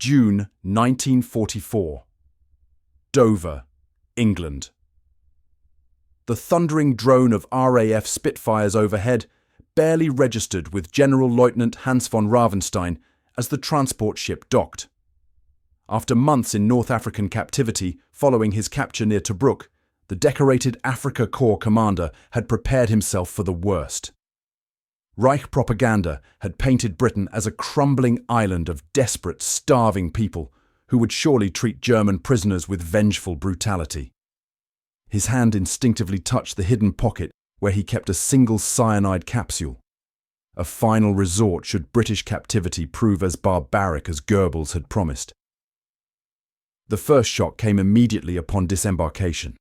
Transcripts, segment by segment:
June 1944. Dover, England. The thundering drone of RAF Spitfires overhead barely registered with Generalleutnant Hans von Ravenstein as the transport ship docked. After months in North African captivity following his capture near Tobruk, the decorated Afrika Korps commander had prepared himself for the worst. Reich propaganda had painted Britain as a crumbling island of desperate, starving people who would surely treat German prisoners with vengeful brutality. His hand instinctively touched the hidden pocket where he kept a single cyanide capsule, a final resort should British captivity prove as barbaric as Goebbels had promised. The first shock came immediately upon disembarkation.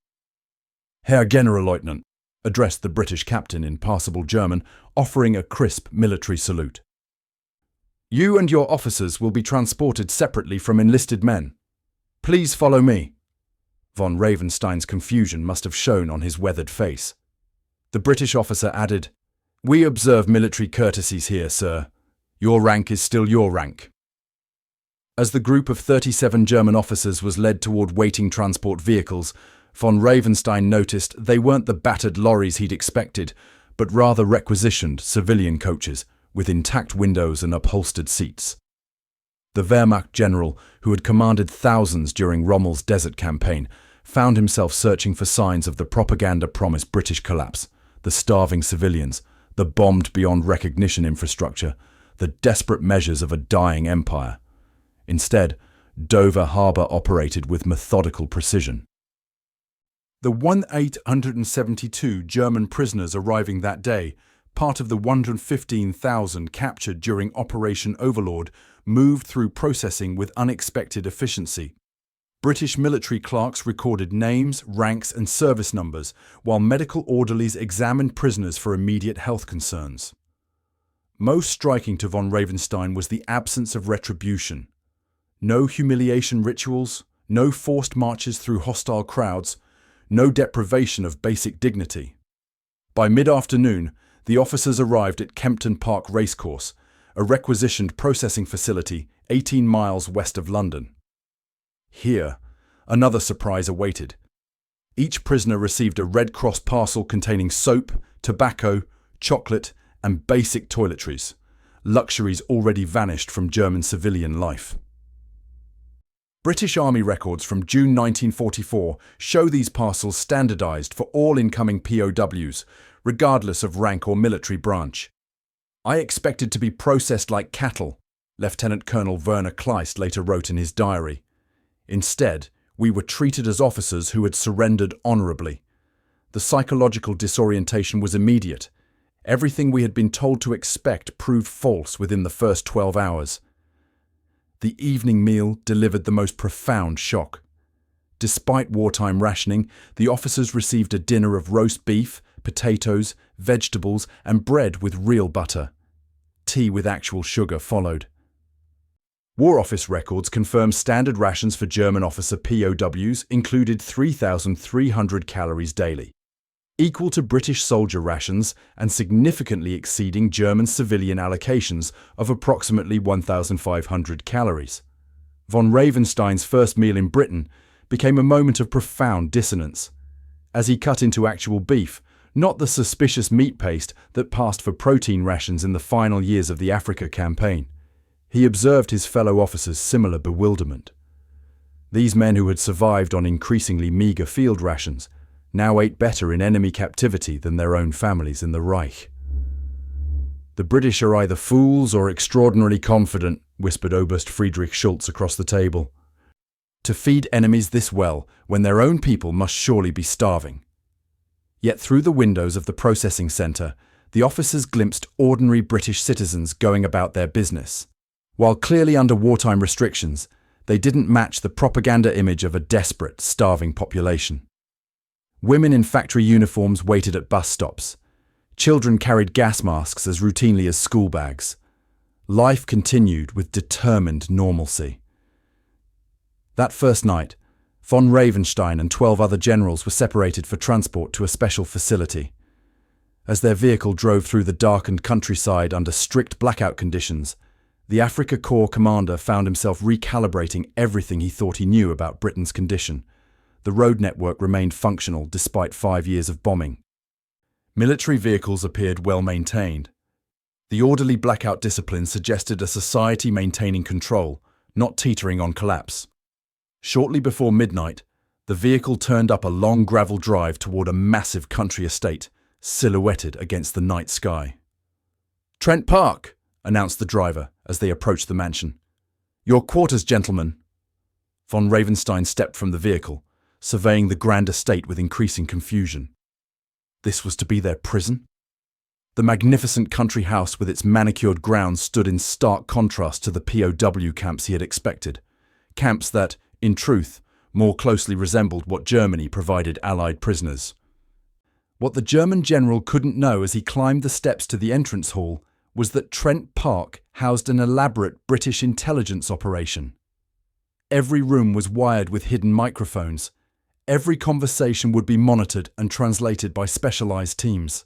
"Herr Generalleutnant," addressed the British captain in passable German, offering a crisp military salute. "You and your officers will be transported separately from enlisted men. Please follow me." Von Ravenstein's confusion must have shown on his weathered face. The British officer added, "We observe military courtesies here, sir. Your rank is still your rank." As the group of 37 German officers was led toward waiting transport vehicles, von Ravenstein noticed they weren't the battered lorries he'd expected, but rather requisitioned civilian coaches with intact windows and upholstered seats. The Wehrmacht general, who had commanded thousands during Rommel's desert campaign, found himself searching for signs of the propaganda-promised British collapse, the starving civilians, the bombed beyond recognition infrastructure, the desperate measures of a dying empire. Instead, Dover Harbour operated with methodical precision. The 1,872 German prisoners arriving that day, part of the 115,000 captured during Operation Overlord, moved through processing with unexpected efficiency. British military clerks recorded names, ranks and service numbers, while medical orderlies examined prisoners for immediate health concerns. Most striking to von Ravenstein was the absence of retribution. No humiliation rituals, no forced marches through hostile crowds, no deprivation of basic dignity. By mid-afternoon, the officers arrived at Kempton Park Racecourse, a requisitioned processing facility 18 miles west of London. Here, another surprise awaited. Each prisoner received a Red Cross parcel containing soap, tobacco, chocolate, and basic toiletries, luxuries already vanished from German civilian life. British Army records from June 1944 show these parcels standardized for all incoming POWs, regardless of rank or military branch. "I expected to be processed like cattle," Lieutenant Colonel Werner Kleist later wrote in his diary. "Instead, we were treated as officers who had surrendered honorably. The psychological disorientation was immediate. Everything we had been told to expect proved false within the first 12 hours. The evening meal delivered the most profound shock. Despite wartime rationing, the officers received a dinner of roast beef, potatoes, vegetables, and bread with real butter. Tea with actual sugar followed. War Office records confirm standard rations for German officer POWs included 3,300 calories daily, equal to British soldier rations and significantly exceeding German civilian allocations of approximately 1,500 calories. Von Ravenstein's first meal in Britain became a moment of profound dissonance. As he cut into actual beef, not the suspicious meat paste that passed for protein rations in the final years of the Afrika campaign, he observed his fellow officers' similar bewilderment. These men who had survived on increasingly meagre field rations now ate better in enemy captivity than their own families in the Reich. "The British are either fools or extraordinarily confident," whispered Oberst Friedrich Schultz across the table. "To feed enemies this well when their own people must surely be starving." Yet through the windows of the processing centre, the officers glimpsed ordinary British citizens going about their business. While clearly under wartime restrictions, they didn't match the propaganda image of a desperate, starving population. Women in factory uniforms waited at bus stops. Children carried gas masks as routinely as school bags. Life continued with determined normalcy. That first night, von Ravenstein and 12 other generals were separated for transport to a special facility. As their vehicle drove through the darkened countryside under strict blackout conditions, the Afrika Korps commander found himself recalibrating everything he thought he knew about Britain's condition. The road network remained functional despite 5 years of bombing. Military vehicles appeared well maintained. The orderly blackout discipline suggested a society maintaining control, not teetering on collapse. Shortly before midnight, the vehicle turned up a long gravel drive toward a massive country estate, silhouetted against the night sky. "Trent Park," announced the driver as they approached the mansion. "Your quarters, gentlemen." Von Ravenstein stepped from the vehicle, surveying the grand estate with increasing confusion. This was to be their prison? The magnificent country house with its manicured grounds stood in stark contrast to the POW camps he had expected. Camps that, in truth, more closely resembled what Germany provided Allied prisoners. What the German general couldn't know as he climbed the steps to the entrance hall was that Trent Park housed an elaborate British intelligence operation. Every room was wired with hidden microphones. Every conversation would be monitored and translated by specialized teams.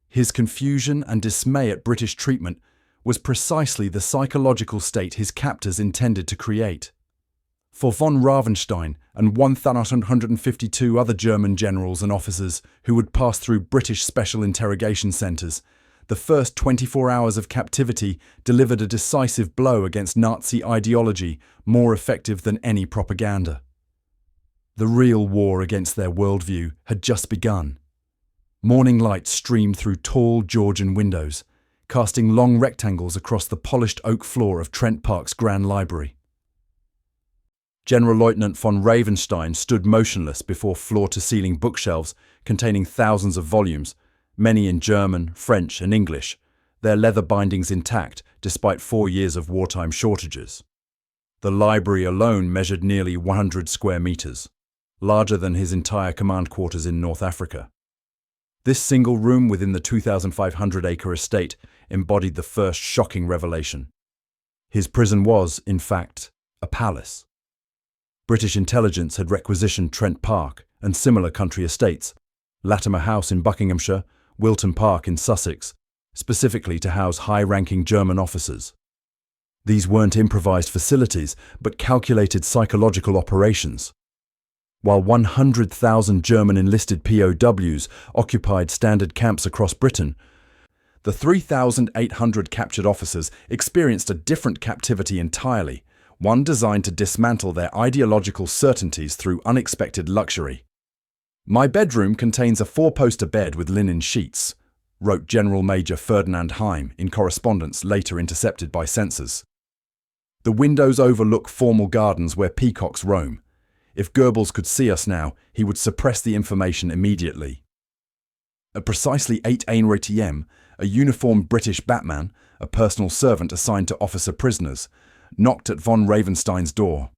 His confusion and dismay at British treatment was precisely the psychological state his captors intended to create. For von Ravenstein and 1,152 other German generals and officers who would pass through British special interrogation centres, the first 24 hours of captivity delivered a decisive blow against Nazi ideology, more effective than any propaganda. The real war against their worldview had just begun. Morning light streamed through tall Georgian windows, casting long rectangles across the polished oak floor of Trent Park's Grand Library. Generalleutnant von Ravenstein stood motionless before floor-to-ceiling bookshelves containing thousands of volumes, many in German, French and English, their leather bindings intact despite 4 years of wartime shortages. The library alone measured nearly 100 square meters, larger than his entire command quarters in North Africa. This single room within the 2,500-acre estate embodied the first shocking revelation. His prison was, in fact, a palace. British intelligence had requisitioned Trent Park and similar country estates, Latimer House in Buckinghamshire, Wilton Park in Sussex, specifically to house high-ranking German officers. These weren't improvised facilities, but calculated psychological operations. While 100,000 German enlisted POWs occupied standard camps across Britain, the 3,800 captured officers experienced a different captivity entirely, one designed to dismantle their ideological certainties through unexpected luxury. "My bedroom contains a 4-poster bed with linen sheets," wrote General Major Ferdinand Heim in correspondence later intercepted by censors. "The windows overlook formal gardens where peacocks roam. If Goebbels could see us now, he would suppress the information immediately." At precisely 8 AM, a uniformed British batman, a personal servant assigned to officer prisoners, knocked at von Ravenstein's door.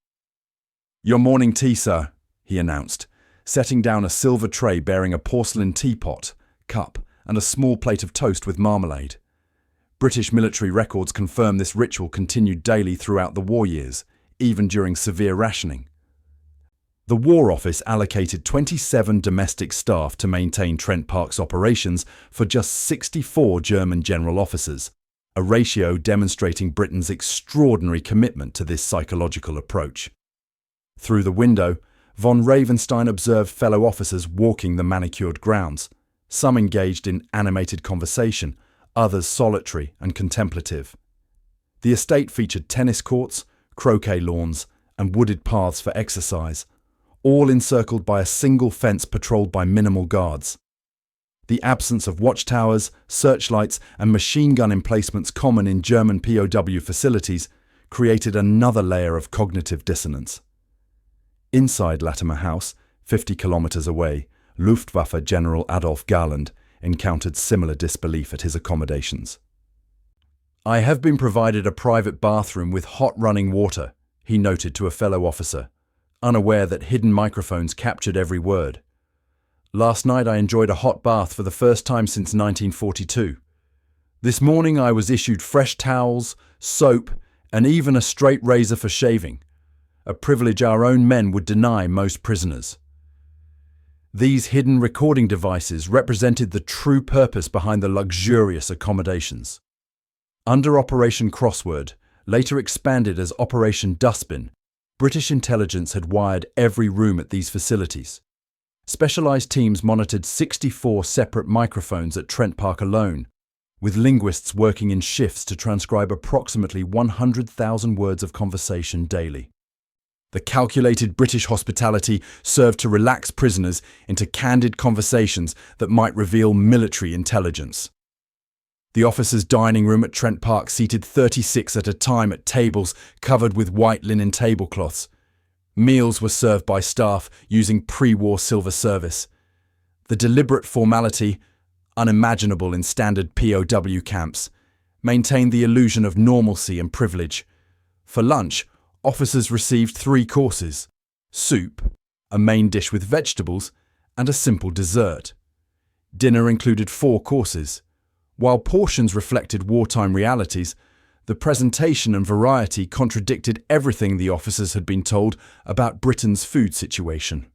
"Your morning tea, sir," he announced, setting down a silver tray bearing a porcelain teapot, cup, and a small plate of toast with marmalade. British military records confirm this ritual continued daily throughout the war years, even during severe rationing. The War Office allocated 27 domestic staff to maintain Trent Park's operations for just 64 German general officers, a ratio demonstrating Britain's extraordinary commitment to this psychological approach. Through the window, von Ravenstein observed fellow officers walking the manicured grounds, some engaged in animated conversation, others solitary and contemplative. The estate featured tennis courts, croquet lawns, and wooded paths for exercise, all encircled by a single fence patrolled by minimal guards. The absence of watchtowers, searchlights, and machine gun emplacements common in German POW facilities created another layer of cognitive dissonance. Inside Latimer House, 50 kilometers away, Luftwaffe General Adolf Galland encountered similar disbelief at his accommodations. "I have been provided a private bathroom with hot running water," he noted to a fellow officer, unaware that hidden microphones captured every word. "Last night I enjoyed a hot bath for the first time since 1942. This morning I was issued fresh towels, soap, and even a straight razor for shaving, a privilege our own men would deny most prisoners." These hidden recording devices represented the true purpose behind the luxurious accommodations. Under Operation Crossword, later expanded as Operation Dustbin, British intelligence had wired every room at these facilities. Specialised teams monitored 64 separate microphones at Trent Park alone, with linguists working in shifts to transcribe approximately 100,000 words of conversation daily. The calculated British hospitality served to relax prisoners into candid conversations that might reveal military intelligence. The officers' dining room at Trent Park seated 36 at a time at tables covered with white linen tablecloths. Meals were served by staff using pre-war silver service. The deliberate formality, unimaginable in standard POW camps, maintained the illusion of normalcy and privilege. For lunch, officers received 3 courses: soup, a main dish with vegetables, and a simple dessert. Dinner included 4 courses. While portions reflected wartime realities, the presentation and variety contradicted everything the officers had been told about Britain's food situation.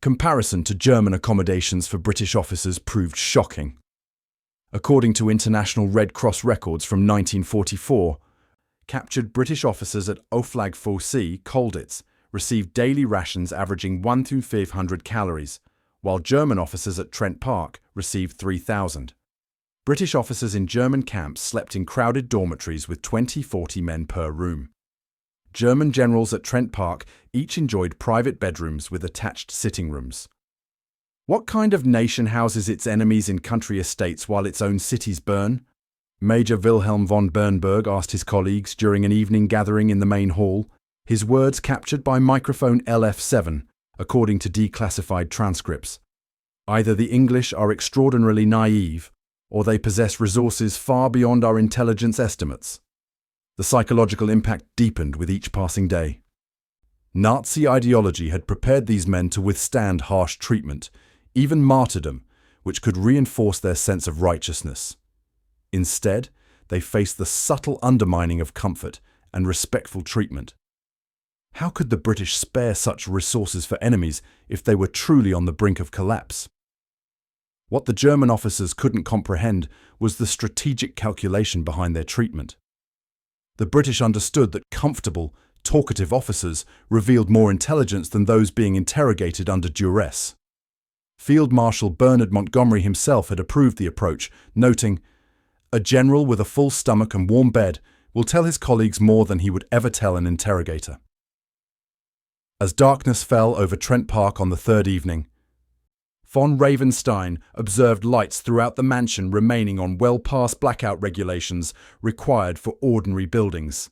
Comparison to German accommodations for British officers proved shocking. According to International Red Cross records from 1944, captured British officers at Oflag 4C, Colditz, received daily rations averaging 1,500 calories, while German officers at Trent Park received 3,000. British officers in German camps slept in crowded dormitories with 20-40 men per room. German generals at Trent Park each enjoyed private bedrooms with attached sitting rooms. What kind of nation houses its enemies in country estates while its own cities burn? Major Wilhelm von Bernberg asked his colleagues during an evening gathering in the main hall, his words captured by microphone LF7, according to declassified transcripts. Either the English are extraordinarily naive, or they possess resources far beyond our intelligence estimates. The psychological impact deepened with each passing day. Nazi ideology had prepared these men to withstand harsh treatment, even martyrdom, which could reinforce their sense of righteousness. Instead, they faced the subtle undermining of comfort and respectful treatment. How could the British spare such resources for enemies if they were truly on the brink of collapse? What the German officers couldn't comprehend was the strategic calculation behind their treatment. The British understood that comfortable, talkative officers revealed more intelligence than those being interrogated under duress. Field Marshal Bernard Montgomery himself had approved the approach, noting, "A general with a full stomach and warm bed will tell his colleagues more than he would ever tell an interrogator." As darkness fell over Trent Park on the 3rd evening, von Ravenstein observed lights throughout the mansion remaining on well past blackout regulations required for ordinary buildings.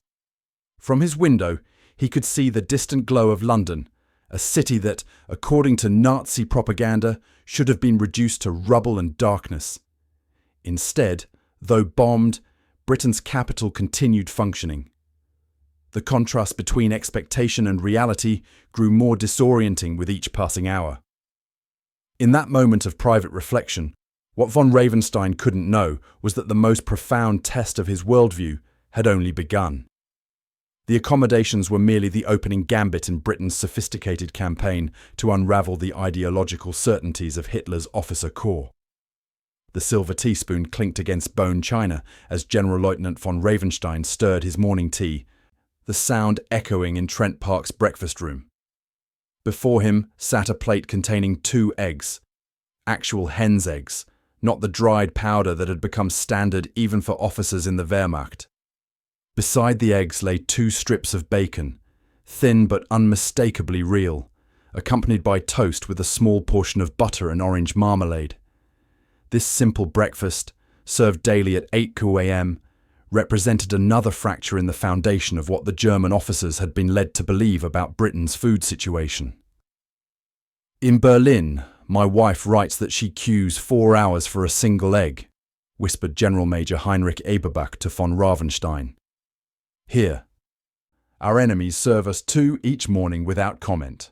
From his window, he could see the distant glow of London, a city that, according to Nazi propaganda, should have been reduced to rubble and darkness. Instead, though bombed, Britain's capital continued functioning. The contrast between expectation and reality grew more disorienting with each passing hour. In that moment of private reflection, what von Ravenstein couldn't know was that the most profound test of his worldview had only begun. The accommodations were merely the opening gambit in Britain's sophisticated campaign to unravel the ideological certainties of Hitler's officer corps. The silver teaspoon clinked against bone china as Generalleutnant von Ravenstein stirred his morning tea, the sound echoing in Trent Park's breakfast room. Before him sat a plate containing 2 eggs, actual hen's eggs, not the dried powder that had become standard even for officers in the Wehrmacht. Beside the eggs lay 2 strips of bacon, thin but unmistakably real, accompanied by toast with a small portion of butter and orange marmalade. This simple breakfast, served daily at 8 a.m., represented another fracture in the foundation of what the German officers had been led to believe about Britain's food situation. "In Berlin, my wife writes that she queues 4 hours for a single egg," whispered General Major Heinrich Eberbach to von Ravenstein. "Here, our enemies serve us 2 each morning without comment."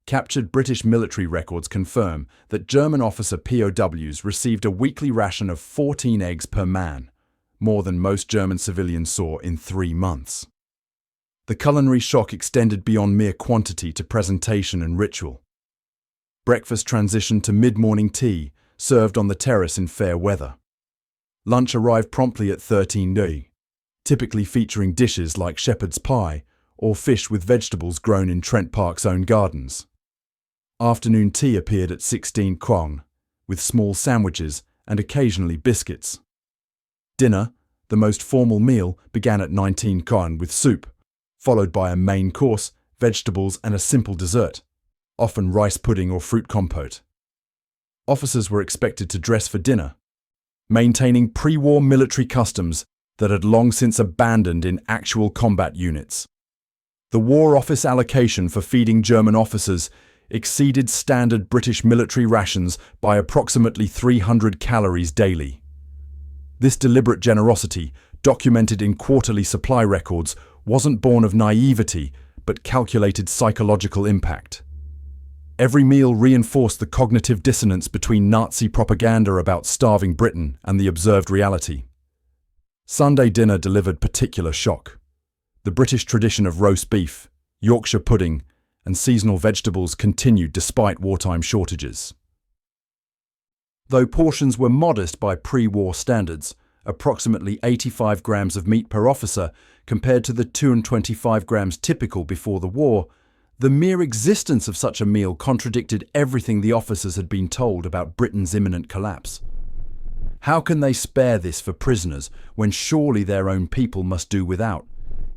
Captured British military records confirm that German officer POWs received a weekly ration of 14 eggs per man, more than most German civilians saw in 3 months. The culinary shock extended beyond mere quantity to presentation and ritual. Breakfast transitioned to mid-morning tea, served on the terrace in fair weather. Lunch arrived promptly at 13 day. typically featuring dishes like shepherd's pie or fish with vegetables grown in Trent Park's own gardens. Afternoon tea appeared at 16 krone, with small sandwiches and occasionally biscuits. Dinner, the most formal meal, began at 19 krone with soup, followed by a main course, vegetables and a simple dessert, often rice pudding or fruit compote. Officers were expected to dress for dinner, maintaining pre-war military customs that had long since abandoned in actual combat units. The War Office allocation for feeding German officers exceeded standard British military rations by approximately 300 calories daily. This deliberate generosity, documented in quarterly supply records, wasn't born of naivety, but calculated psychological impact. Every meal reinforced the cognitive dissonance between Nazi propaganda about starving Britain and the observed reality. Sunday dinner delivered particular shock. The British tradition of roast beef, Yorkshire pudding, and seasonal vegetables continued despite wartime shortages. Though portions were modest by pre-war standards, approximately 85 grams of meat per officer compared to the 225 grams typical before the war, the mere existence of such a meal contradicted everything the officers had been told about Britain's imminent collapse. How can they spare this for prisoners when surely their own people must do without?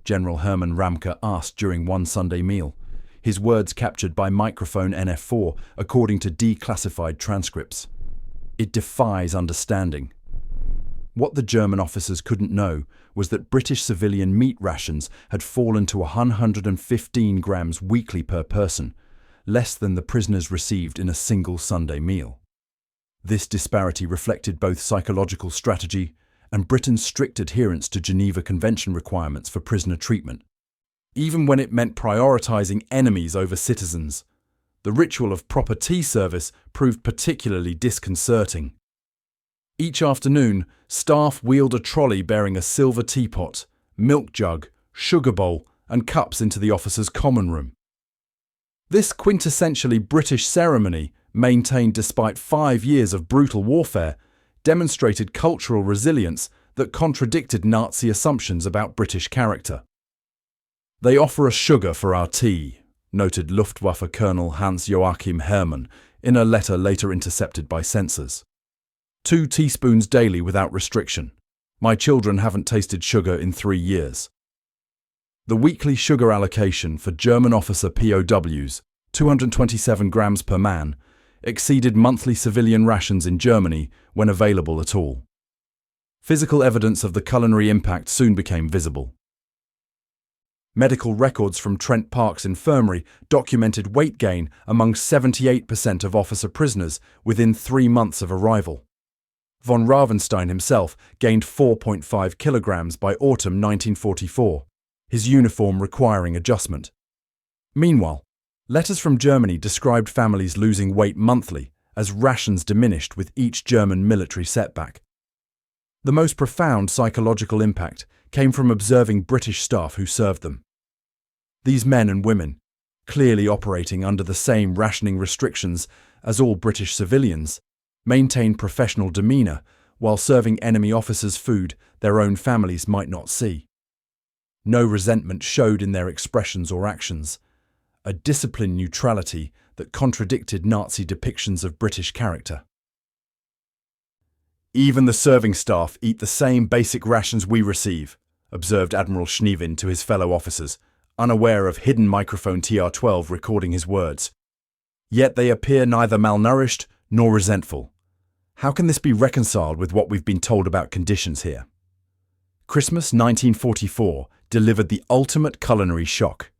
General Hermann Ramke asked during one Sunday meal, his words captured by microphone NF4 according to declassified transcripts. It defies understanding. What the German officers couldn't know was that British civilian meat rations had fallen to 115 grams weekly per person, less than the prisoners received in a single Sunday meal. This disparity reflected both psychological strategy and Britain's strict adherence to Geneva Convention requirements for prisoner treatment. Even when it meant prioritizing enemies over citizens, the ritual of proper tea service proved particularly disconcerting. Each afternoon, staff wheeled a trolley bearing a silver teapot, milk jug, sugar bowl, and cups into the officers' common room. This quintessentially British ceremony, maintained despite 5 years of brutal warfare, demonstrated cultural resilience that contradicted Nazi assumptions about British character. "They offer us sugar for our tea," noted Luftwaffe Colonel Hans-Joachim Hermann in a letter later intercepted by censors. 2 teaspoons daily without restriction. My children haven't tasted sugar in 3 years. The weekly sugar allocation for German officer POWs, 227 grams per man, exceeded monthly civilian rations in Germany when available at all. Physical evidence of the culinary impact soon became visible. Medical records from Trent Park's infirmary documented weight gain among 78% of officer prisoners within 3 months of arrival. Von Ravenstein himself gained 4.5 kilograms by autumn 1944, his uniform requiring adjustment. Meanwhile, letters from Germany described families losing weight monthly as rations diminished with each German military setback. The most profound psychological impact came from observing British staff who served them. These men and women, clearly operating under the same rationing restrictions as all British civilians, maintained professional demeanour while serving enemy officers food their own families might not see. No resentment showed in their expressions or actions, a disciplined neutrality that contradicted Nazi depictions of British character. "Even the serving staff eat the same basic rations we receive," observed Admiral Schneewin to his fellow officers, unaware of hidden microphone TR-12 recording his words. "Yet they appear neither malnourished nor resentful. How can this be reconciled with what we've been told about conditions here?" Christmas 1944 delivered the ultimate culinary shock.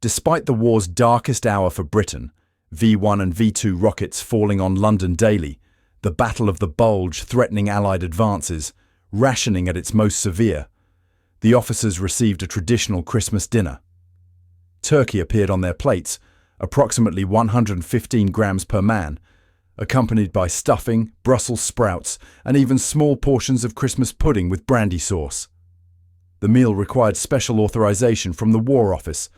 Despite the war's darkest hour for Britain, V-1 and V-2 rockets falling on London daily, the Battle of the Bulge threatening Allied advances, rationing at its most severe, the officers received a traditional Christmas dinner. Turkey appeared on their plates, approximately 115 grams per man, accompanied by stuffing, Brussels sprouts, and even small portions of Christmas pudding with brandy sauce. The meal required special authorization from the War Office,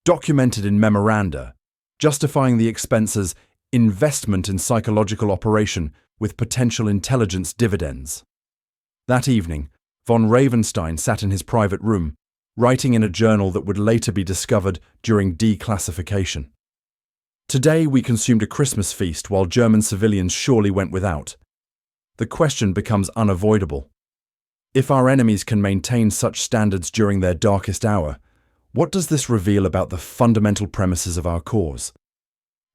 documented in memoranda, justifying the expense as investment in psychological operation with potential intelligence dividends. That evening, Von Ravenstein sat in his private room, writing in a journal that would later be discovered during declassification. Today we consumed a Christmas feast while German civilians surely went without. The question becomes unavoidable. If our enemies can maintain such standards during their darkest hour, what does this reveal about the fundamental premises of our cause?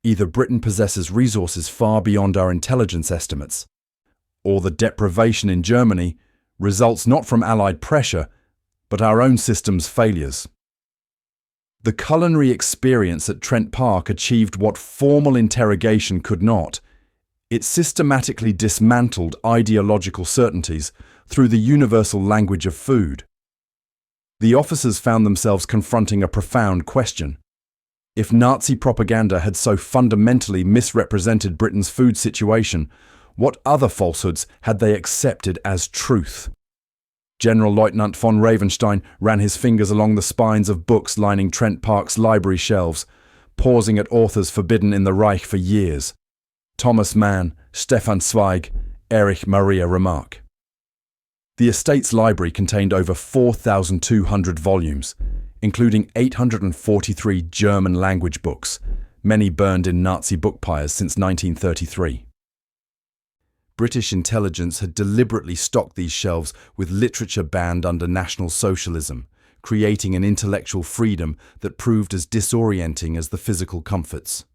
Either Britain possesses resources far beyond our intelligence estimates, or the deprivation in Germany results not from Allied pressure, but our own system's failures. The culinary experience at Trent Park achieved what formal interrogation could not. It systematically dismantled ideological certainties through the universal language of food. The officers found themselves confronting a profound question. If Nazi propaganda had so fundamentally misrepresented Britain's food situation, what other falsehoods had they accepted as truth? Generalleutnant von Ravenstein ran his fingers along the spines of books lining Trent Park's library shelves, pausing at authors forbidden in the Reich for years. Thomas Mann, Stefan Zweig, Erich Maria Remarque. The estate's library contained over 4,200 volumes, including 843 German-language books, many burned in Nazi book piles since 1933. British intelligence had deliberately stocked these shelves with literature banned under National Socialism, creating an intellectual freedom that proved as disorienting as the physical comforts.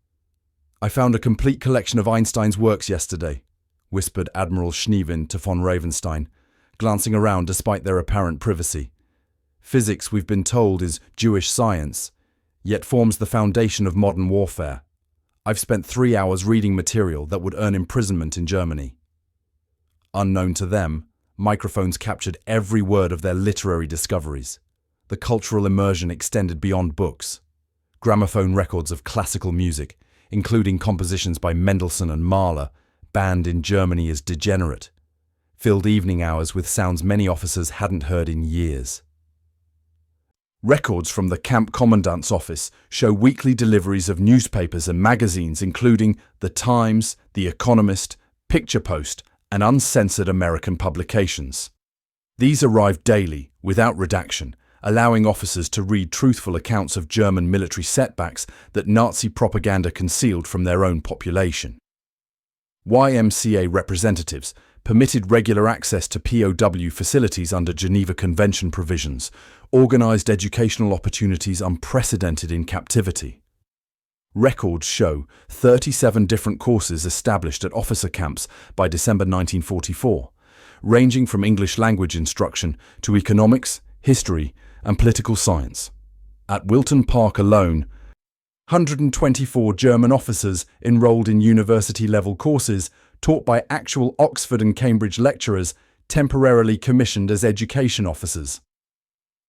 "I found a complete collection of Einstein's works yesterday," whispered Admiral Schneewin to von Ravenstein, glancing around despite their apparent privacy. "Physics, we've been told, is Jewish science, yet forms the foundation of modern warfare. I've spent 3 hours reading material that would earn imprisonment in Germany." Unknown to them, microphones captured every word of their literary discoveries. The cultural immersion extended beyond books. Gramophone records of classical music, including compositions by Mendelssohn and Mahler, banned in Germany as degenerate, filled evening hours with sounds many officers hadn't heard in years. Records from the camp commandant's office show weekly deliveries of newspapers and magazines including The Times, The Economist, Picture Post, and uncensored American publications. These arrived daily, without redaction, allowing officers to read truthful accounts of German military setbacks that Nazi propaganda concealed from their own population. YMCA representatives permitted regular access to POW facilities under Geneva Convention provisions, organized educational opportunities unprecedented in captivity. Records show 37 different courses established at officer camps by December 1944, ranging from English language instruction to economics, history, and political science. At Wilton Park alone, 124 German officers enrolled in university-level courses taught by actual Oxford and Cambridge lecturers temporarily commissioned as education officers.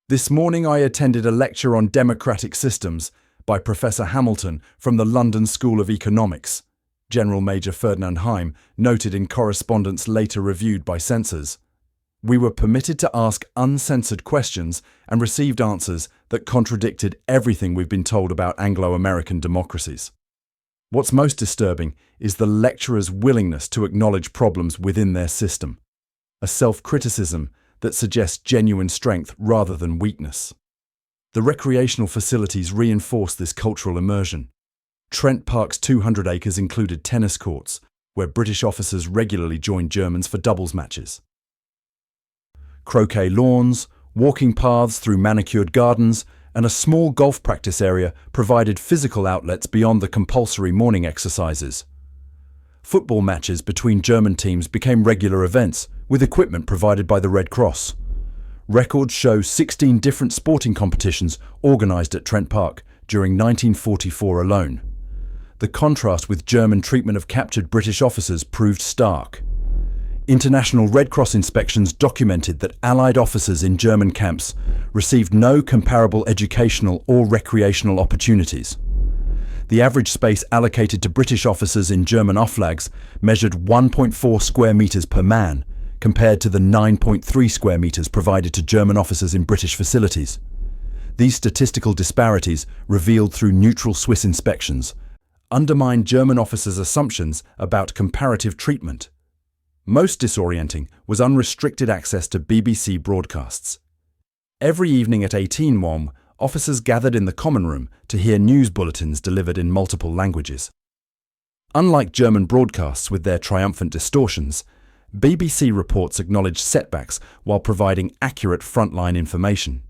This morning I attended a lecture on democratic systems by Professor Hamilton from the London School of Economics, General Major Ferdinand Heim noted in correspondence later reviewed by censors. We were permitted to ask uncensored questions and received answers that contradicted everything we've been told about Anglo-American democracies. What's most disturbing is the lecturers' willingness to acknowledge problems within their system, a self-criticism that suggests genuine strength rather than weakness. The recreational facilities reinforce this cultural immersion. Trent Park's 200 acres included tennis courts, where British officers regularly joined Germans for doubles matches. Croquet lawns, walking paths through manicured gardens, and a small golf practice area provided physical outlets beyond the compulsory morning exercises. Football matches between German teams became regular events, with equipment provided by the Red Cross. Records show 16 different sporting competitions organised at Trent Park during 1944 alone. The contrast with German treatment of captured British officers proved stark. International Red Cross inspections documented that Allied officers in German camps received no comparable educational or recreational opportunities. The average space allocated to British officers in German Auflags measured 1.4 square metres per man, compared to the 9.3 square metres provided to German officers in British facilities. These statistical disparities, revealed through neutral Swiss inspections, undermined German officers' assumptions about comparative treatment. Most disorienting was unrestricted access to BBC broadcasts. Every evening at 18 WOM, officers gathered in the common room to hear news bulletins delivered in multiple languages. Unlike German broadcasts with their triumphant distortions, BBC reports acknowledged setbacks while providing accurate frontline information.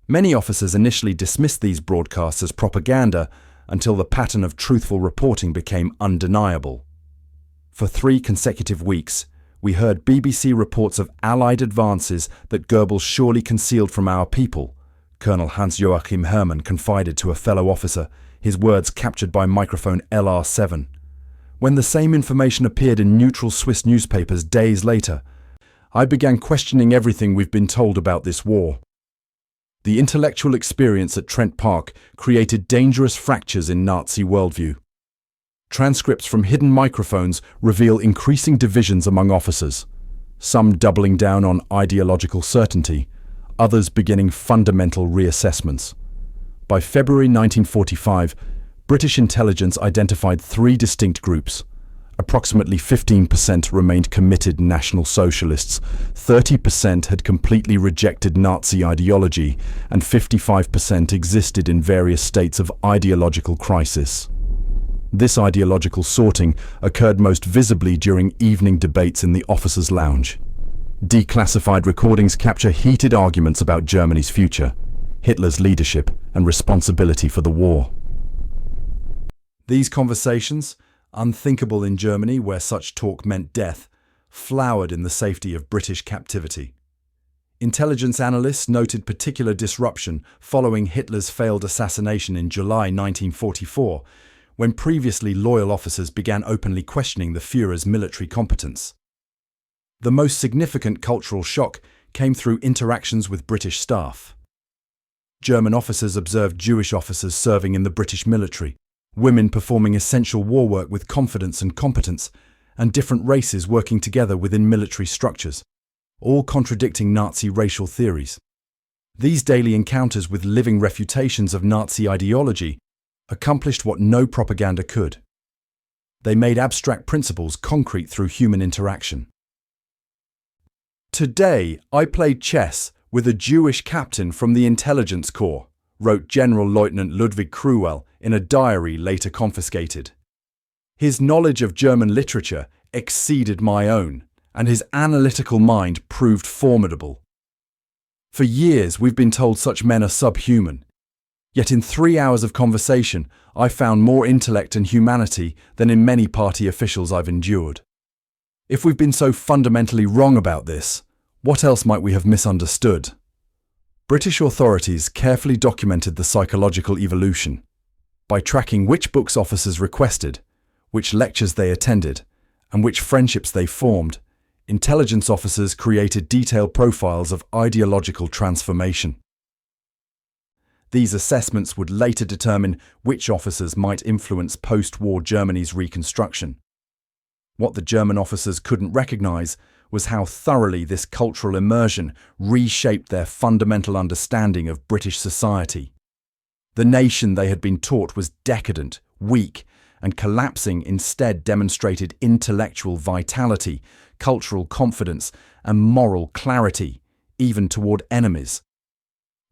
Many officers initially dismissed these broadcasts as propaganda until the pattern of truthful reporting became undeniable. For 3 consecutive weeks, we heard BBC reports of Allied advances that Goebbels surely concealed from our people, Colonel Hans-Joachim Hermann confided to a fellow officer, his words captured by microphone LR7. When the same information appeared in neutral Swiss newspapers days later, I began questioning everything we've been told about this war. The intellectual experience at Trent Park created dangerous fractures in Nazi worldview. Transcripts from hidden microphones reveal increasing divisions among officers, some doubling down on ideological certainty, others beginning fundamental reassessments. By February 1945, British intelligence identified 3 distinct groups. Approximately 15% remained committed National Socialists, 30% had completely rejected Nazi ideology, and 55% existed in various states of ideological crisis. This ideological sorting occurred most visibly during evening debates in the officers' lounge. Declassified recordings capture heated arguments about Germany's future, Hitler's leadership, and responsibility for the war. These conversations, unthinkable in Germany where such talk meant death, flowered in the safety of British captivity. Intelligence analysts noted particular disruption following Hitler's failed assassination in July 1944, when previously loyal officers began openly questioning the Führer's military competence. The most significant cultural shock came through interactions with British staff. German officers observed Jewish officers serving in the British military, women performing essential war work with confidence and competence, and different races working together within military structures, all contradicting Nazi racial theories. These daily encounters with living refutations of Nazi ideology accomplished what no propaganda could. They made abstract principles concrete through human interaction. "Today, I played chess with a Jewish captain from the Intelligence Corps," wrote Generalleutnant Ludwig Cruel in a diary later confiscated. "His knowledge of German literature exceeded my own, and his analytical mind proved formidable. For years, we've been told such men are subhuman. Yet in 3 hours of conversation, I found more intellect and humanity than in many party officials I've endured. If we've been so fundamentally wrong about this, what else might we have misunderstood?" British authorities carefully documented the psychological evolution. By tracking which books officers requested, which lectures they attended, and which friendships they formed, intelligence officers created detailed profiles of ideological transformation. These assessments would later determine which officers might influence post-war Germany's reconstruction. What the German officers couldn't recognize was how thoroughly this cultural immersion reshaped their fundamental understanding of British society. The nation they had been taught was decadent, weak, and collapsing instead demonstrated intellectual vitality, cultural confidence, and moral clarity, even toward enemies.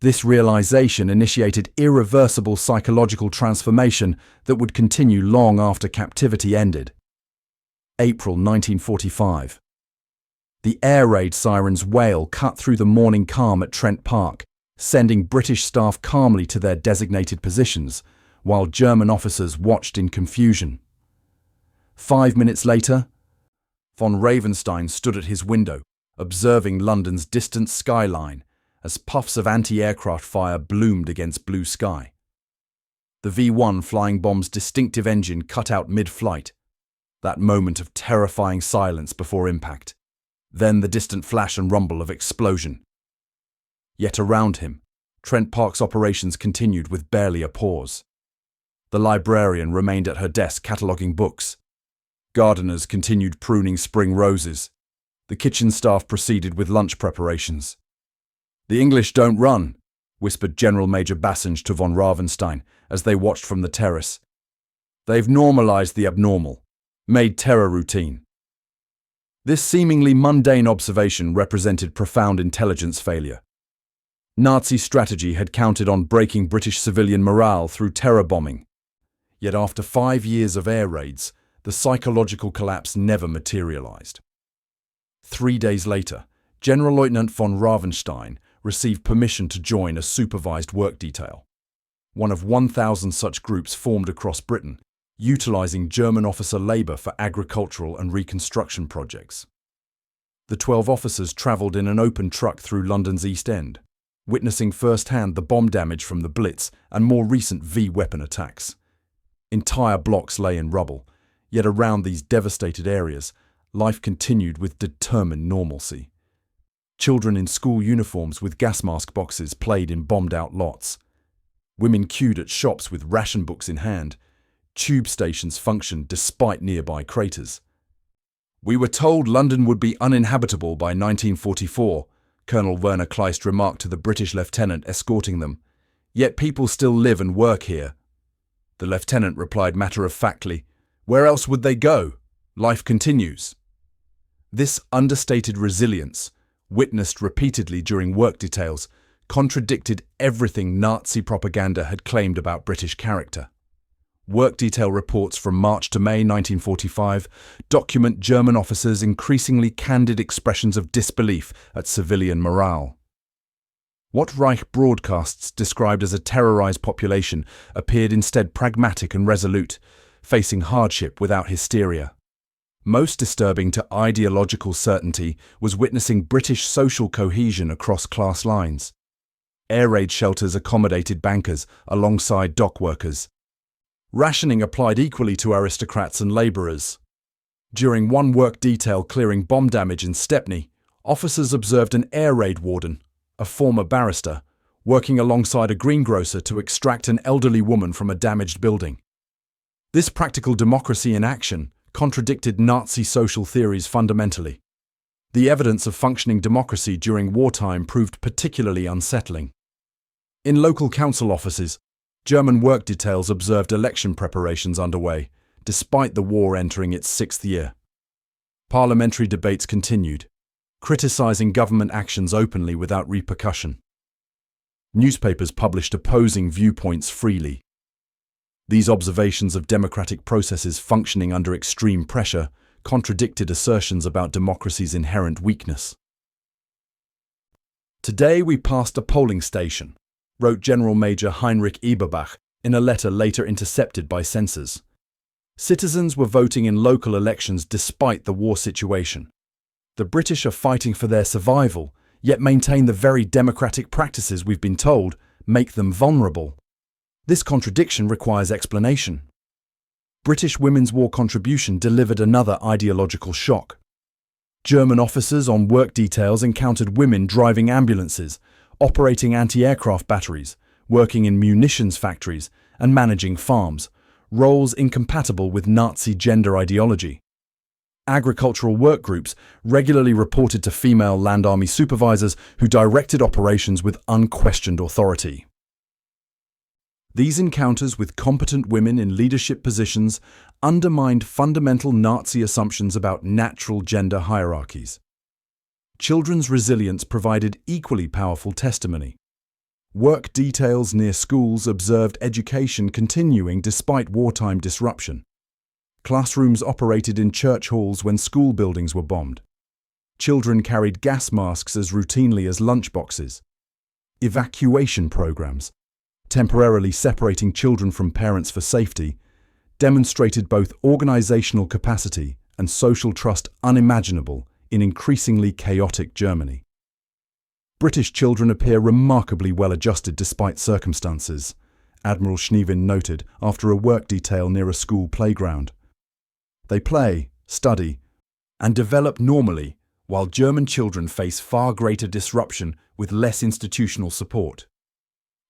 This realization initiated irreversible psychological transformation that would continue long after captivity ended. April 1945. The air raid siren's wail cut through the morning calm at Trent Park, sending British staff calmly to their designated positions, while German officers watched in confusion. 5 minutes later, von Ravenstein stood at his window, observing London's distant skyline as puffs of anti-aircraft fire bloomed against blue sky. The V-1 flying bomb's distinctive engine cut out mid-flight, that moment of terrifying silence before impact. Then the distant flash and rumble of explosion. Yet around him, Trent Park's operations continued with barely a pause. The librarian remained at her desk cataloguing books. Gardeners continued pruning spring roses. The kitchen staff proceeded with lunch preparations. "The English don't run," whispered General Major Bassange to von Ravenstein as they watched from the terrace. "They've normalized the abnormal, made terror routine." This seemingly mundane observation represented profound intelligence failure. Nazi strategy had counted on breaking British civilian morale through terror bombing. Yet after 5 years of air raids, the psychological collapse never materialized. 3 days later, Generalleutnant von Ravenstein received permission to join a supervised work detail. One of 1,000 such groups formed across Britain, utilizing German officer labor for agricultural and reconstruction projects. The 12 officers traveled in an open truck through London's East End, witnessing firsthand the bomb damage from the Blitz and more recent V-weapon attacks. Entire blocks lay in rubble, yet around these devastated areas, life continued with determined normalcy. Children in school uniforms with gas mask boxes played in bombed-out lots. Women queued at shops with ration books in hand. Tube stations functioned despite nearby craters. "We were told London would be uninhabitable by 1944, Colonel Werner Kleist remarked to the British lieutenant escorting them. "Yet people still live and work here." The lieutenant replied matter-of-factly, "Where else would they go? Life continues." This understated resilience, witnessed repeatedly during work details, contradicted everything Nazi propaganda had claimed about British character. Work detail reports from March to May 1945 document German officers' increasingly candid expressions of disbelief at civilian morale. What Reich broadcasts described as a terrorized population appeared instead pragmatic and resolute, facing hardship without hysteria. Most disturbing to ideological certainty was witnessing British social cohesion across class lines. Air raid shelters accommodated bankers alongside dock workers. Rationing applied equally to aristocrats and labourers. During one work detail clearing bomb damage in Stepney, officers observed an air raid warden, a former barrister, working alongside a greengrocer to extract an elderly woman from a damaged building. This practical democracy in action contradicted Nazi social theories fundamentally. The evidence of functioning democracy during wartime proved particularly unsettling. In local council offices, German work details observed election preparations underway, despite the war entering its 6th year. Parliamentary debates continued, criticizing government actions openly without repercussion. Newspapers published opposing viewpoints freely. These observations of democratic processes functioning under extreme pressure contradicted assertions about democracy's inherent weakness. "Today we passed a polling station," wrote General Major Heinrich Eberbach in a letter later intercepted by censors. Citizens were voting in local elections despite the war situation. The British are fighting for their survival, yet maintain the very democratic practices we've been told make them vulnerable. This contradiction requires explanation. British women's war contribution delivered another ideological shock. German officers on work details encountered women driving ambulances, operating anti-aircraft batteries, working in munitions factories, and managing farms, roles incompatible with Nazi gender ideology. Agricultural work groups regularly reported to female Land Army supervisors who directed operations with unquestioned authority. These encounters with competent women in leadership positions undermined fundamental Nazi assumptions about natural gender hierarchies. Children's resilience provided equally powerful testimony. Work details near schools observed education continuing despite wartime disruption. Classrooms operated in church halls when school buildings were bombed. Children carried gas masks as routinely as lunchboxes. Evacuation programs, temporarily separating children from parents for safety, demonstrated both organizational capacity and social trust unimaginable in increasingly chaotic Germany. British children appear remarkably well adjusted despite circumstances, Admiral Schneevin noted after a work detail near a school playground. They play, study, and develop normally, while German children face far greater disruption with less institutional support.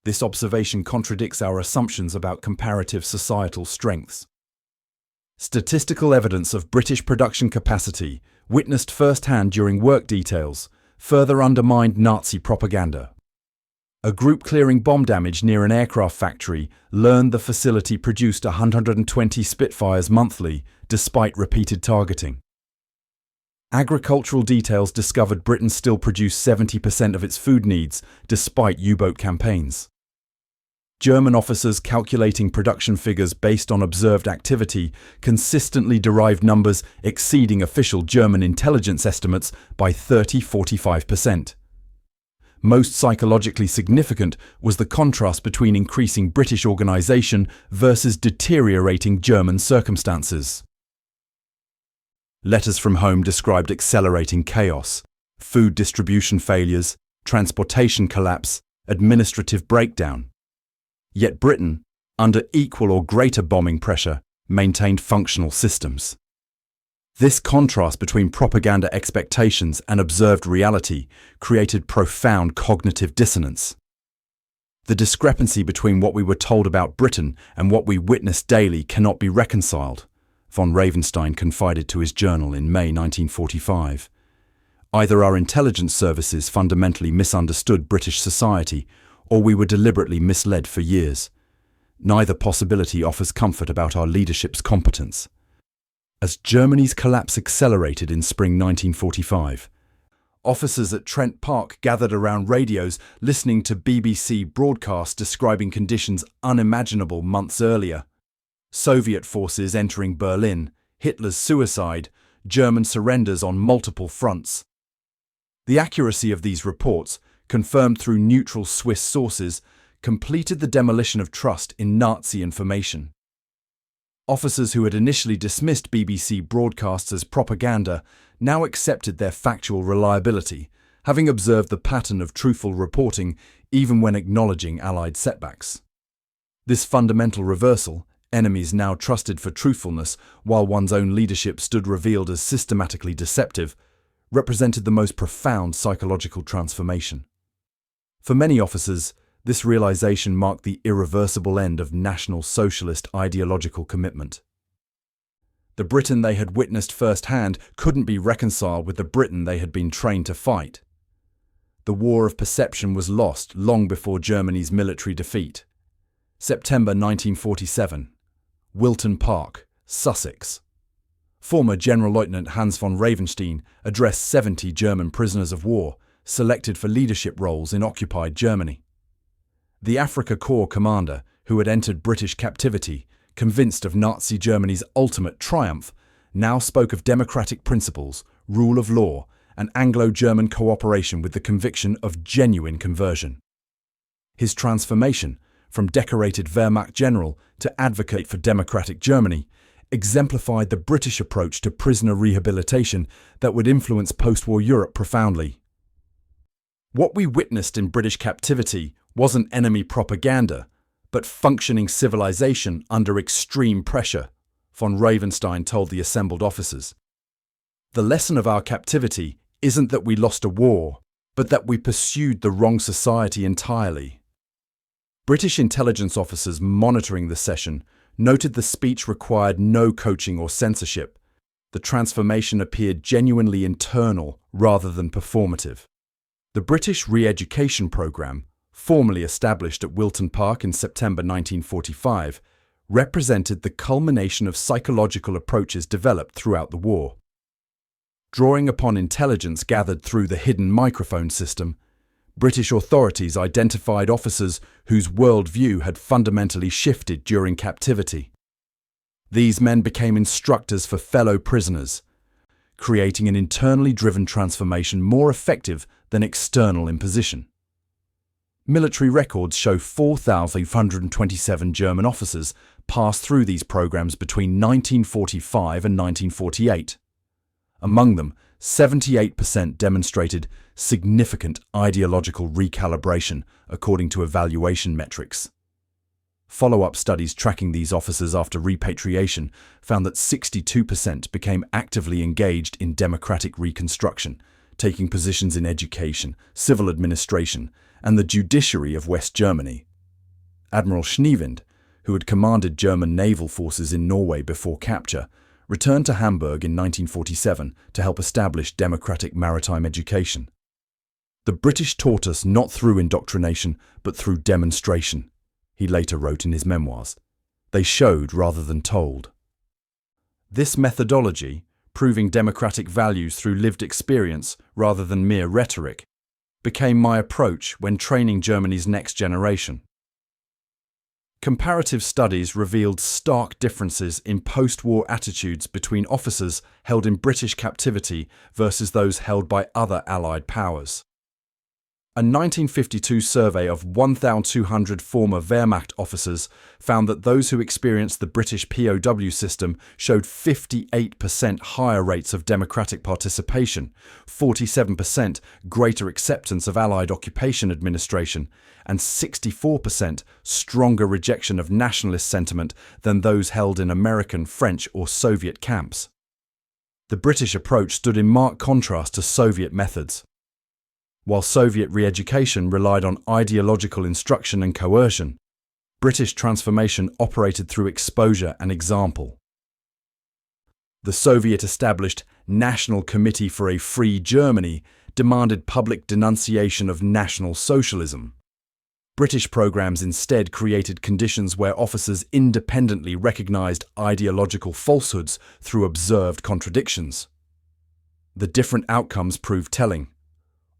This observation contradicts our assumptions about comparative societal strengths. Statistical evidence of British production capacity, witnessed firsthand during work details, further undermined Nazi propaganda. A group clearing bomb damage near an aircraft factory learned the facility produced 120 Spitfires monthly, despite repeated targeting. Agricultural details discovered Britain still produced 70% of its food needs, despite U-boat campaigns. German officers calculating production figures based on observed activity consistently derived numbers exceeding official German intelligence estimates by 30–45%. Most psychologically significant was the contrast between increasing British organisation versus deteriorating German circumstances. Letters from home described accelerating chaos, food distribution failures, transportation collapse, administrative breakdown. Yet Britain, under equal or greater bombing pressure, maintained functional systems. This contrast between propaganda expectations and observed reality created profound cognitive dissonance. The discrepancy between what we were told about Britain and what we witnessed daily cannot be reconciled, von Ravenstein confided to his journal in May 1945. Either our intelligence services fundamentally misunderstood British society, or we were deliberately misled for years. Neither possibility offers comfort about our leadership's competence. As Germany's collapse accelerated in spring 1945, officers at Trent Park gathered around radios listening to BBC broadcasts describing conditions unimaginable months earlier. Soviet forces entering Berlin, Hitler's suicide, German surrenders on multiple fronts. The accuracy of these reports, confirmed through neutral Swiss sources, completed the demolition of trust in Nazi information. Officers who had initially dismissed BBC broadcasts as propaganda now accepted their factual reliability, having observed the pattern of truthful reporting even when acknowledging Allied setbacks. This fundamental reversal, enemies now trusted for truthfulness while one's own leadership stood revealed as systematically deceptive, represented the most profound psychological transformation. For many officers, this realization marked the irreversible end of National Socialist ideological commitment. The Britain they had witnessed firsthand couldn't be reconciled with the Britain they had been trained to fight. The war of perception was lost long before Germany's military defeat. September 1947. Wilton Park, Sussex. Former Generalleutnant Hans von Ravenstein addressed 70 German prisoners of war, selected for leadership roles in occupied Germany. The Afrika Korps commander, who had entered British captivity, convinced of Nazi Germany's ultimate triumph, now spoke of democratic principles, rule of law, and Anglo-German cooperation with the conviction of genuine conversion. His transformation, from decorated Wehrmacht general to advocate for democratic Germany, exemplified the British approach to prisoner rehabilitation that would influence post-war Europe profoundly. What we witnessed in British captivity wasn't enemy propaganda, but functioning civilization under extreme pressure, von Ravenstein told the assembled officers. The lesson of our captivity isn't that we lost a war, but that we pursued the wrong society entirely. British intelligence officers monitoring the session noted the speech required no coaching or censorship. The transformation appeared genuinely internal rather than performative. The British re-education programme, formally established at Wilton Park in September 1945, represented the culmination of psychological approaches developed throughout the war. Drawing upon intelligence gathered through the hidden microphone system, British authorities identified officers whose worldview had fundamentally shifted during captivity. These men became instructors for fellow prisoners, creating an internally driven transformation more effective than external imposition. Military records show 4,527 German officers passed through these programs between 1945 and 1948. Among them, 78% demonstrated significant ideological recalibration according to evaluation metrics. Follow-up studies tracking these officers after repatriation found that 62% became actively engaged in democratic reconstruction, taking positions in education, civil administration, and the judiciary of West Germany. Admiral Schneewind, who had commanded German naval forces in Norway before capture, returned to Hamburg in 1947 to help establish democratic maritime education. The British taught us not through indoctrination, but through demonstration, he later wrote in his memoirs. They showed rather than told. This methodology, proving democratic values through lived experience rather than mere rhetoric, became my approach when training Germany's next generation. Comparative studies revealed stark differences in post-war attitudes between officers held in British captivity versus those held by other Allied powers. A 1952 survey of 1,200 former Wehrmacht officers found that those who experienced the British POW system showed 58% higher rates of democratic participation, 47% greater acceptance of Allied occupation administration, and 64% stronger rejection of nationalist sentiment than those held in American, French, or Soviet camps. The British approach stood in marked contrast to Soviet methods. While Soviet re-education relied on ideological instruction and coercion, British transformation operated through exposure and example. The Soviet-established National Committee for a Free Germany demanded public denunciation of National Socialism. British programs instead created conditions where officers independently recognized ideological falsehoods through observed contradictions. The different outcomes proved telling.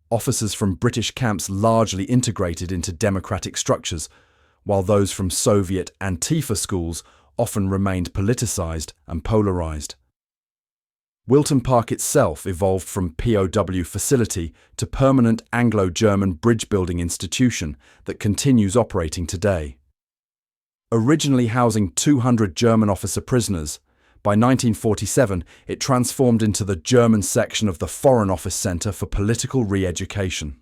Officers from British camps largely integrated into democratic structures, while those from Soviet Antifa schools often remained politicized and polarized. Wilton Park itself evolved from POW facility to permanent Anglo-German bridge-building institution that continues operating today. Originally housing 200 German officer prisoners, by 1947 it transformed into the German section of the Foreign Office Centre for Political Re-education.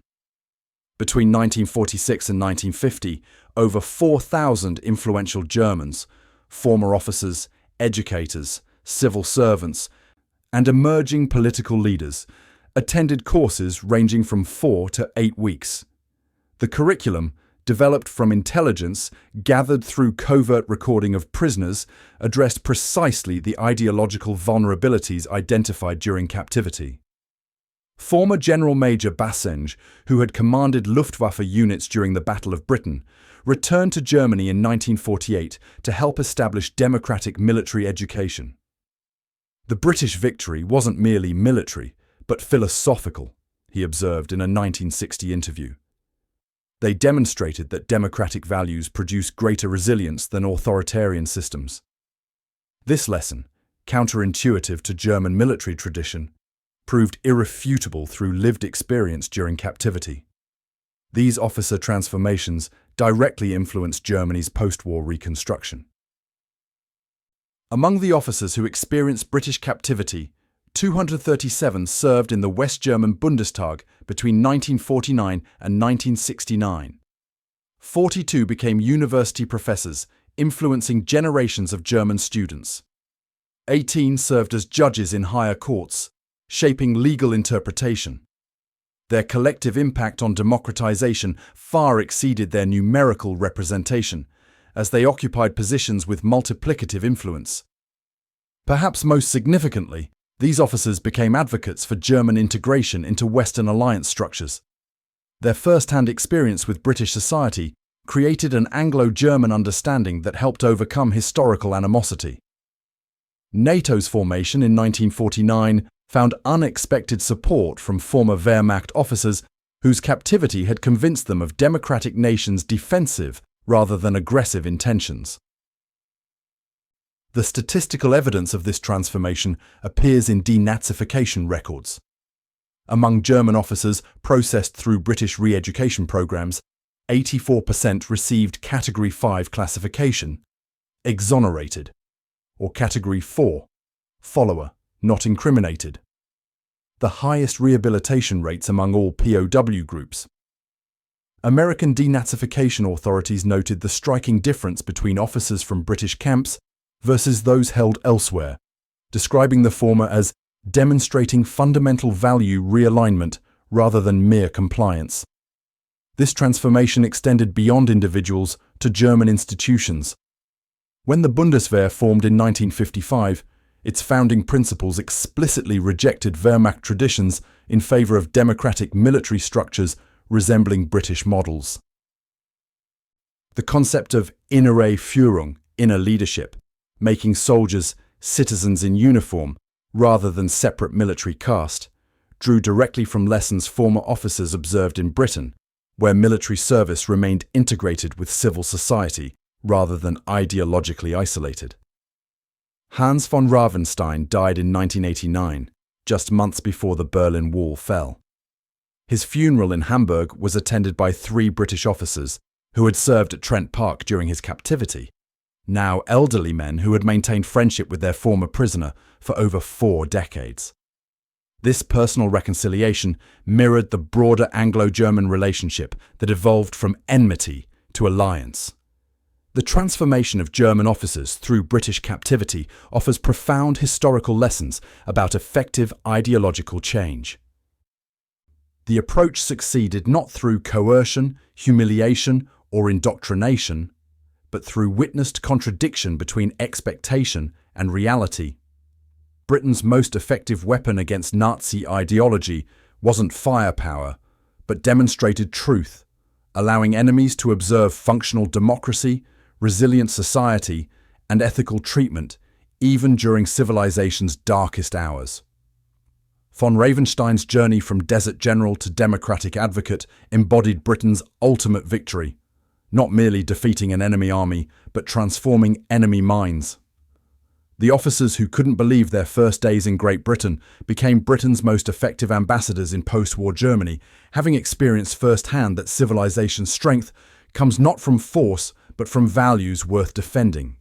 Between 1946 and 1950, over 4,000 influential Germans, former officers, educators, civil servants, and emerging political leaders attended courses ranging from 4 to 8 weeks. The curriculum, developed from intelligence gathered through covert recording of prisoners, addressed precisely the ideological vulnerabilities identified during captivity. Former General Major Bassenge, who had commanded Luftwaffe units during the Battle of Britain, returned to Germany in 1948 to help establish democratic military education. The British victory wasn't merely military, but philosophical, he observed in a 1960 interview. They demonstrated that democratic values produce greater resilience than authoritarian systems. This lesson, counterintuitive to German military tradition, proved irrefutable through lived experience during captivity. These officer transformations directly influenced Germany's post-war reconstruction. Among the officers who experienced British captivity, 237 served in the West German Bundestag between 1949 and 1969. 42 became university professors, influencing generations of German students. 18 served as judges in higher courts, shaping legal interpretation. Their collective impact on democratization far exceeded their numerical representation, as they occupied positions with multiplicative influence. Perhaps most significantly, these officers became advocates for German integration into Western alliance structures. Their first-hand experience with British society created an Anglo-German understanding that helped overcome historical animosity. NATO's formation in 1949 found unexpected support from former Wehrmacht officers whose captivity had convinced them of democratic nations' defensive rather than aggressive intentions. The statistical evidence of this transformation appears in denazification records. Among German officers processed through British re-education programs, 84% received Category 5 classification, exonerated, or Category 4, follower, not incriminated. The highest rehabilitation rates among all POW groups. American denazification authorities noted the striking difference between officers from British camps versus those held elsewhere, describing the former as demonstrating fundamental value realignment rather than mere compliance. This transformation extended beyond individuals to German institutions. When the Bundeswehr formed in 1955, its founding principles explicitly rejected Wehrmacht traditions in favor of democratic military structures resembling British models. The concept of innere Führung, inner leadership, making soldiers citizens in uniform, rather than separate military caste, drew directly from lessons former officers observed in Britain, where military service remained integrated with civil society rather than ideologically isolated. Hans von Ravenstein died in 1989, just months before the Berlin Wall fell. His funeral in Hamburg was attended by 3 British officers who had served at Trent Park during his captivity, now elderly men who had maintained friendship with their former prisoner for over 4 decades. This personal reconciliation mirrored the broader Anglo-German relationship that evolved from enmity to alliance. The transformation of German officers through British captivity offers profound historical lessons about effective ideological change. The approach succeeded not through coercion, humiliation, or indoctrination, but through witnessed contradiction between expectation and reality. Britain's most effective weapon against Nazi ideology wasn't firepower, but demonstrated truth, allowing enemies to observe functional democracy, resilient society, and ethical treatment, even during civilization's darkest hours. Von Ravenstein's journey from desert general to democratic advocate embodied Britain's ultimate victory, not merely defeating an enemy army, but transforming enemy minds. The officers who couldn't believe their first days in Great Britain became Britain's most effective ambassadors in post-war Germany, having experienced firsthand that civilization's strength comes not from force, but from values worth defending.